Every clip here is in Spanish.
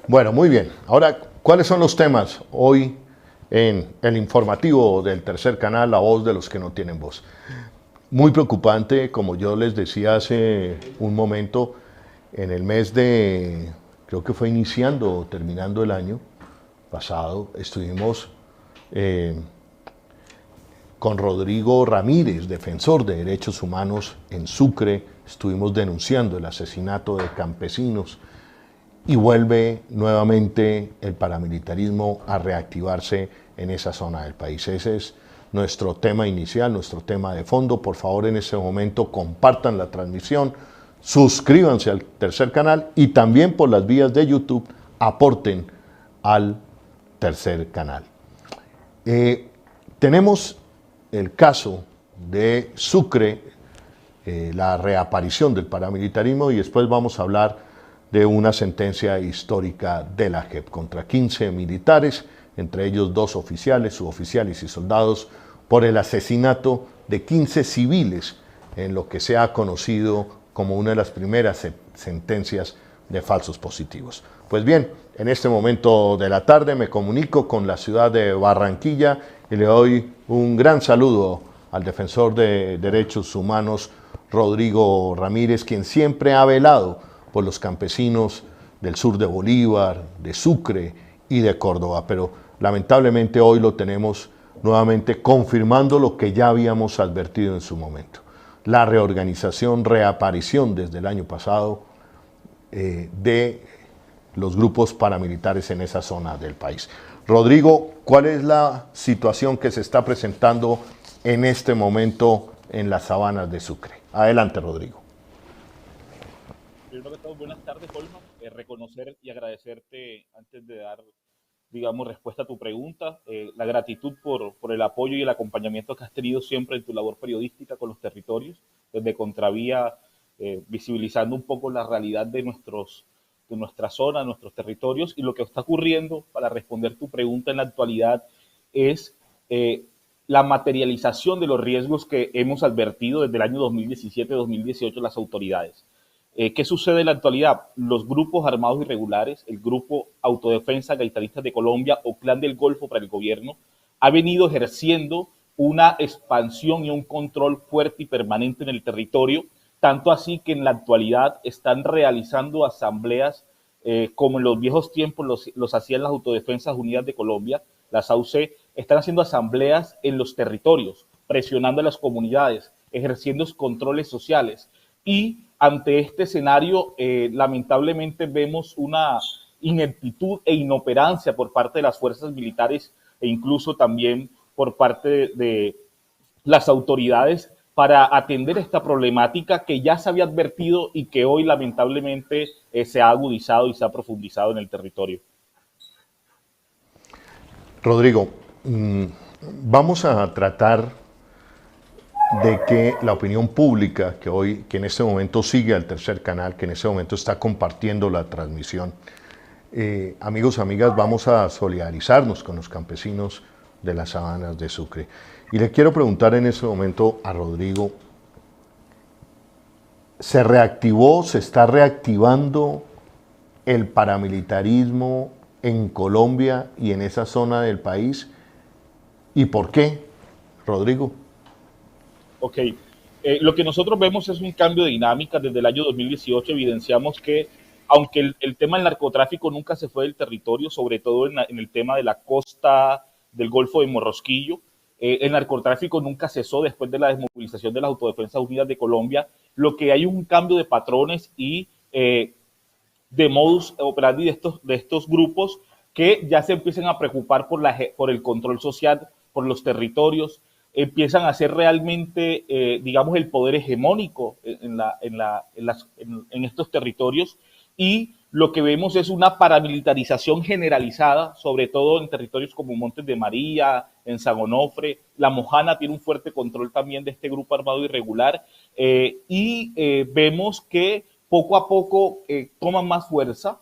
Bueno, muy bien. Ahora, ¿cuáles son los temas hoy en el informativo del tercer canal, La Voz de los que no tienen voz? Muy preocupante, como yo les decía hace un momento, en el mes de, creo que fue iniciando o terminando el año pasado, estuvimos con Rodrigo Ramírez, defensor de derechos humanos en Sucre, estuvimos denunciando el asesinato de campesinos y vuelve nuevamente el paramilitarismo a reactivarse en esa zona del país. Ese es nuestro tema inicial, nuestro tema de fondo. Por favor, en este momento compartan la transmisión, suscríbanse al tercer canal y también por las vías de YouTube aporten al tercer canal. Tenemos el caso de Sucre, la reaparición del paramilitarismo, y después vamos a hablar de una sentencia histórica de la JEP contra 15 militares, entre ellos 2 oficiales, suboficiales y soldados, por el asesinato de 15 civiles en lo que se ha conocido como una de las primeras sentencias de falsos positivos. Pues bien, en este momento de la tarde me comunico con la ciudad de Barranquilla y le doy un gran saludo al defensor de derechos humanos Rodrigo Ramírez, quien siempre ha velado por los campesinos del sur de Bolívar, de Sucre y de Córdoba, pero lamentablemente hoy lo tenemos nuevamente confirmando lo que ya habíamos advertido en su momento. La reorganización, reaparición desde el año pasado de los grupos paramilitares en esa zona del país. Rodrigo, ¿cuál es la situación que se está presentando en este momento en las sabanas de Sucre? Adelante, Rodrigo. Primero que todo, buenas tardes, Holman. Reconocer y agradecerte antes de dar, digamos, respuesta a tu pregunta, la gratitud por el apoyo y el acompañamiento que has tenido siempre en tu labor periodística con los territorios, desde Contravía, visibilizando un poco la realidad de nuestra zona, nuestros territorios, y lo que está ocurriendo, para responder tu pregunta en la actualidad, es la materialización de los riesgos que hemos advertido desde el año 2017-2018 las autoridades. ¿Qué sucede en la actualidad? Los grupos armados irregulares, el Grupo Autodefensa Gaitanistas de Colombia o Clan del Golfo para el gobierno, ha venido ejerciendo una expansión y un control fuerte y permanente en el territorio, tanto así que en la actualidad están realizando asambleas como en los viejos tiempos los hacían las Autodefensas Unidas de Colombia, las AUC, están haciendo asambleas en los territorios, presionando a las comunidades, ejerciendo controles sociales. Y ante este escenario, lamentablemente vemos una ineptitud e inoperancia por parte de las fuerzas militares e incluso también por parte de las autoridades para atender esta problemática que ya se había advertido y que hoy lamentablemente se ha agudizado y se ha profundizado en el territorio. Rodrigo, vamos a tratar de que la opinión pública que en este momento sigue al tercer canal, que en este momento está compartiendo la transmisión, amigos, amigas, vamos a solidarizarnos con los campesinos de las sabanas de Sucre. Y le quiero preguntar en este momento a Rodrigo, ¿se reactivó, se está reactivando el paramilitarismo en Colombia y en esa zona del país? ¿Y por qué, Rodrigo? Ok, lo que nosotros vemos es un cambio de dinámica. Desde el año 2018 evidenciamos que, aunque el tema del narcotráfico nunca se fue del territorio, sobre todo en el tema de la costa del Golfo de Morrosquillo, el narcotráfico nunca cesó después de la desmovilización de las Autodefensas Unidas de Colombia. Lo que hay un cambio de patrones y de modus operandi de estos grupos que ya se empiezan a preocupar por el control social, por los territorios, empiezan a ser realmente, digamos, el poder hegemónico en estos territorios, y lo que vemos es una paramilitarización generalizada, sobre todo en territorios como Montes de María, en San Onofre. La Mojana tiene un fuerte control también de este grupo armado irregular, vemos que poco a poco toman más fuerza.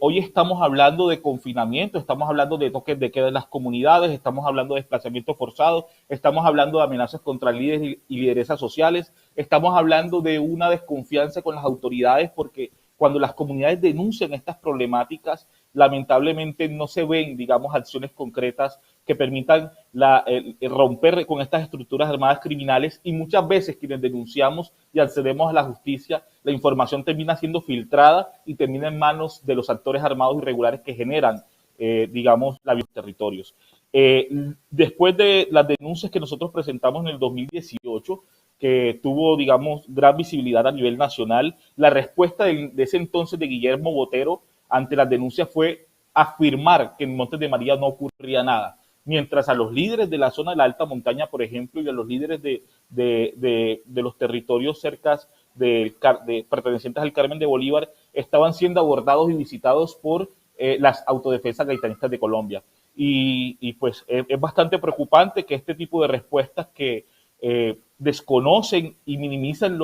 Hoy estamos hablando de confinamiento, estamos hablando de toques de queda en las comunidades, estamos hablando de desplazamiento forzado, estamos hablando de amenazas contra líderes y lideresas sociales, estamos hablando de una desconfianza con las autoridades porque cuando las comunidades denuncian estas problemáticas, lamentablemente no se ven, digamos, acciones concretas que permitan el romper con estas estructuras armadas criminales, y muchas veces quienes denunciamos y accedemos a la justicia, la información termina siendo filtrada y termina en manos de los actores armados irregulares que generan, digamos, los territorios. Después de las denuncias que nosotros presentamos en el 2018, que tuvo, digamos, gran visibilidad a nivel nacional, la respuesta de ese entonces de Guillermo Botero ante las denuncias fue afirmar que en Montes de María no ocurría nada, mientras a los líderes de la zona de la alta montaña, por ejemplo, y a los líderes de los territorios cercas pertenecientes al Carmen de Bolívar, estaban siendo abordados y visitados por las autodefensas gaitanistas de Colombia. Y pues es bastante preocupante que este tipo de respuestas que desconocen y minimizan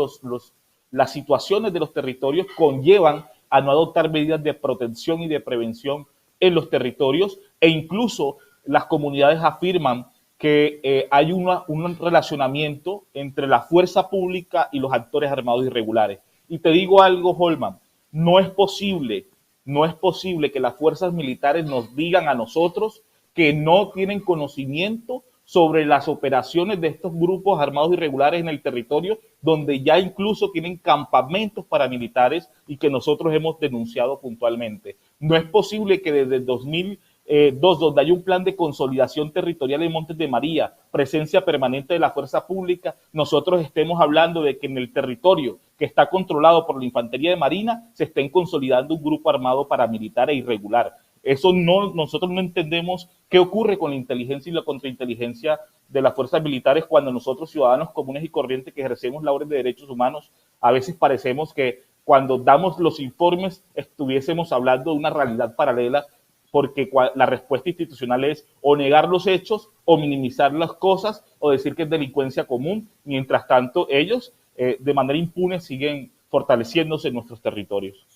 las situaciones de los territorios conllevan a no adoptar medidas de protección y de prevención en los territorios, e incluso las comunidades afirman que hay un relacionamiento entre la fuerza pública y los actores armados irregulares. Y te digo algo, Holman, no es posible que las fuerzas militares nos digan a nosotros que no tienen conocimiento sobre las operaciones de estos grupos armados irregulares en el territorio, donde ya incluso tienen campamentos paramilitares y que nosotros hemos denunciado puntualmente. No es posible que desde el 2002, donde hay un plan de consolidación territorial en Montes de María, presencia permanente de la fuerza pública, nosotros estemos hablando de que en el territorio que está controlado por la Infantería de Marina se estén consolidando un grupo armado paramilitar e irregular. Eso no, nosotros no entendemos qué ocurre con la inteligencia y la contrainteligencia de las fuerzas militares cuando nosotros, ciudadanos comunes y corrientes que ejercemos labores de derechos humanos, a veces parecemos que cuando damos los informes estuviésemos hablando de una realidad paralela, porque la respuesta institucional es o negar los hechos o minimizar las cosas o decir que es delincuencia común. Mientras tanto, ellos de manera impune siguen fortaleciéndose en nuestros territorios.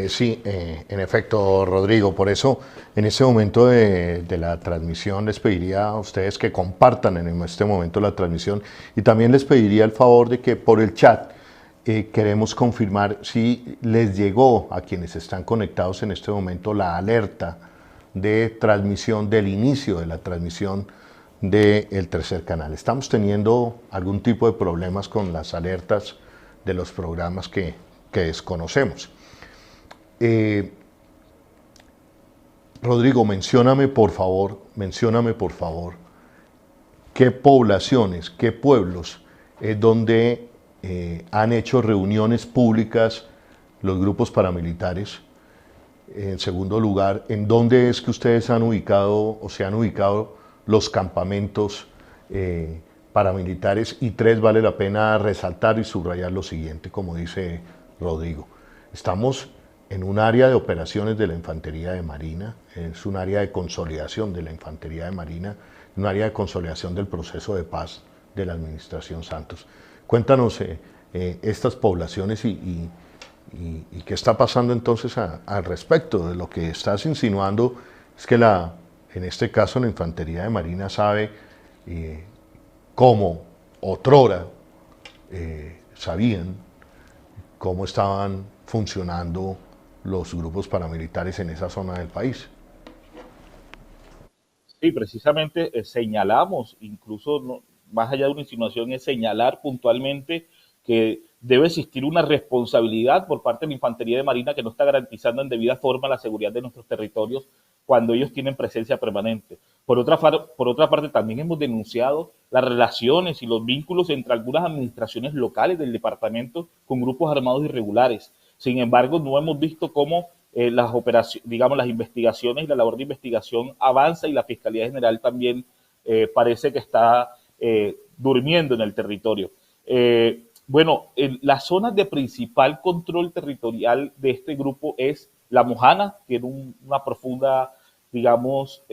Sí, en efecto, Rodrigo, por eso en este momento de la transmisión les pediría a ustedes que compartan en este momento la transmisión, y también les pediría el favor de que por el chat queremos confirmar si les llegó a quienes están conectados en este momento la alerta de transmisión, del inicio de la transmisión del tercer canal. Estamos teniendo algún tipo de problemas con las alertas de los programas que desconocemos. Rodrigo, mencióname por favor, qué poblaciones, qué pueblos es donde han hecho reuniones públicas los grupos paramilitares. En segundo lugar, ¿en dónde es que ustedes han ubicado o se han ubicado los campamentos paramilitares? Y tres, vale la pena resaltar y subrayar lo siguiente, como dice Rodrigo. Estamos en un área de operaciones de la Infantería de Marina, es un área de consolidación de la Infantería de Marina, un área de consolidación del proceso de paz de la Administración Santos. Cuéntanos estas poblaciones y qué está pasando entonces al respecto. De lo que estás insinuando es que en este caso la Infantería de Marina sabe cómo otrora sabían cómo estaban funcionando los grupos paramilitares en esa zona del país. Sí, precisamente señalamos, incluso más allá de una insinuación, es señalar puntualmente que debe existir una responsabilidad por parte de la Infantería de Marina que no está garantizando en debida forma la seguridad de nuestros territorios cuando ellos tienen presencia permanente. Por otra parte, también hemos denunciado las relaciones y los vínculos entre algunas administraciones locales del departamento con grupos armados irregulares. Sin embargo, no hemos visto cómo las operaciones, digamos, las investigaciones y la labor de investigación avanza, y la Fiscalía General también parece que está durmiendo en el territorio. Bueno, las zonas de principal control territorial de este grupo es La Mojana, que tiene una profunda, digamos,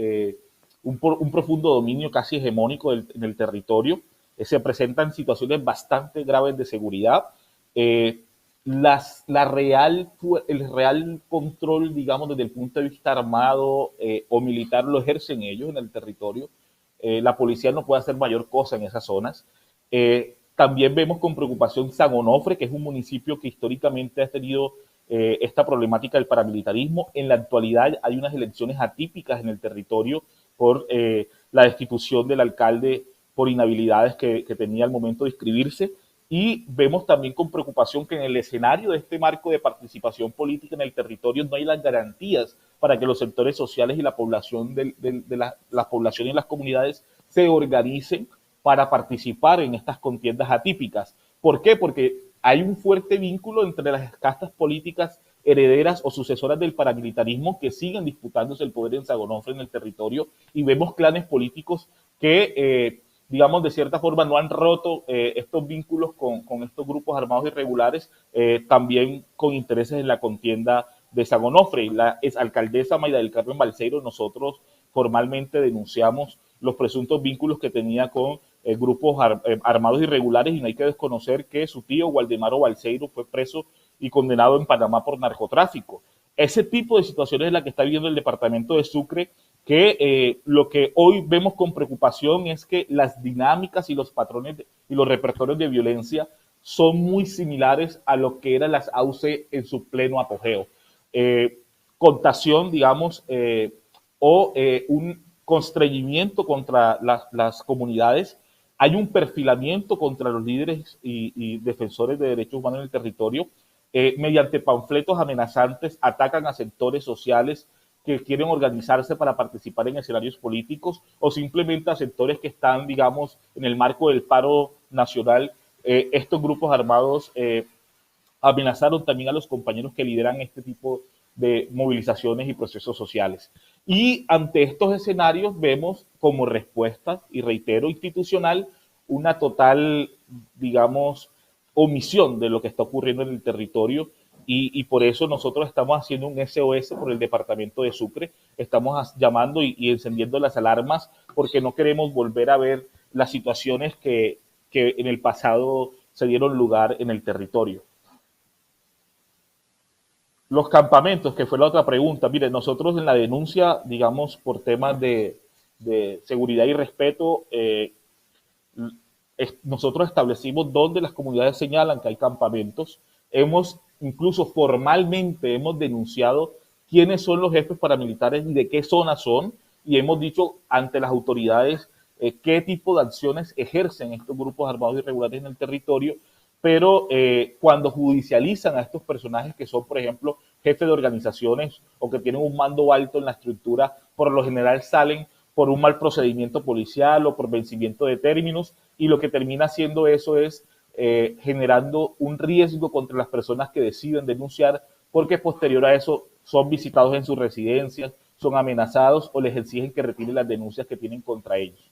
un profundo dominio casi hegemónico en el territorio. Se presentan situaciones bastante graves de seguridad. El real control, digamos, desde el punto de vista armado o militar lo ejercen ellos en el territorio. La policía no puede hacer mayor cosa en esas zonas. También vemos con preocupación San Onofre, que es un municipio que históricamente ha tenido esta problemática del paramilitarismo. En la actualidad hay unas elecciones atípicas en el territorio por la destitución del alcalde por inhabilidades que tenía al momento de inscribirse. Y vemos también con preocupación que en el escenario de este marco de participación política en el territorio no hay las garantías para que los sectores sociales y la población la población y las comunidades se organicen para participar en estas contiendas atípicas. ¿Por qué? Porque hay un fuerte vínculo entre las castas políticas herederas o sucesoras del paramilitarismo que siguen disputándose el poder en San Onofre, en el territorio, y vemos clanes políticos que digamos, de cierta forma no han roto estos vínculos con estos grupos armados irregulares, también con intereses en la contienda de San Onofre. La exalcaldesa Mayra del Carmen Balseiro, nosotros formalmente denunciamos los presuntos vínculos que tenía con grupos armados irregulares, y no hay que desconocer que su tío Waldemaro Balseiro fue preso y condenado en Panamá por narcotráfico. Ese tipo de situaciones es la que está viviendo el departamento de Sucre, que lo que hoy vemos con preocupación es que las dinámicas y los patrones y los repertorios de violencia son muy similares a lo que eran las AUCE en su pleno apogeo. Contación, digamos, un constreñimiento contra las comunidades. Hay un perfilamiento contra los líderes y defensores de derechos humanos en el territorio. Mediante panfletos amenazantes atacan a sectores sociales que quieren organizarse para participar en escenarios políticos, o simplemente a sectores que están, digamos, en el marco del paro nacional. Estos grupos armados amenazaron también a los compañeros que lideran este tipo de movilizaciones y procesos sociales. Y ante estos escenarios vemos como respuesta, y reitero, institucional, una total, digamos, omisión de lo que está ocurriendo en el territorio, y por eso nosotros estamos haciendo un SOS por el departamento de Sucre, estamos llamando y encendiendo las alarmas, porque no queremos volver a ver las situaciones que en el pasado se dieron lugar en el territorio. Los campamentos, que fue la otra pregunta. Mire, nosotros en la denuncia, digamos, por temas de seguridad y respeto, nosotros establecimos dónde las comunidades señalan que hay campamentos. Incluso formalmente hemos denunciado quiénes son los jefes paramilitares y de qué zona son, y hemos dicho ante las autoridades qué tipo de acciones ejercen estos grupos armados irregulares en el territorio. Pero cuando judicializan a estos personajes que son, por ejemplo, jefes de organizaciones o que tienen un mando alto en la estructura, por lo general salen por un mal procedimiento policial o por vencimiento de términos, y lo que termina haciendo eso es generando un riesgo contra las personas que deciden denunciar, porque posterior a eso son visitados en sus residencias, son amenazados o les exigen que retiren las denuncias que tienen contra ellos.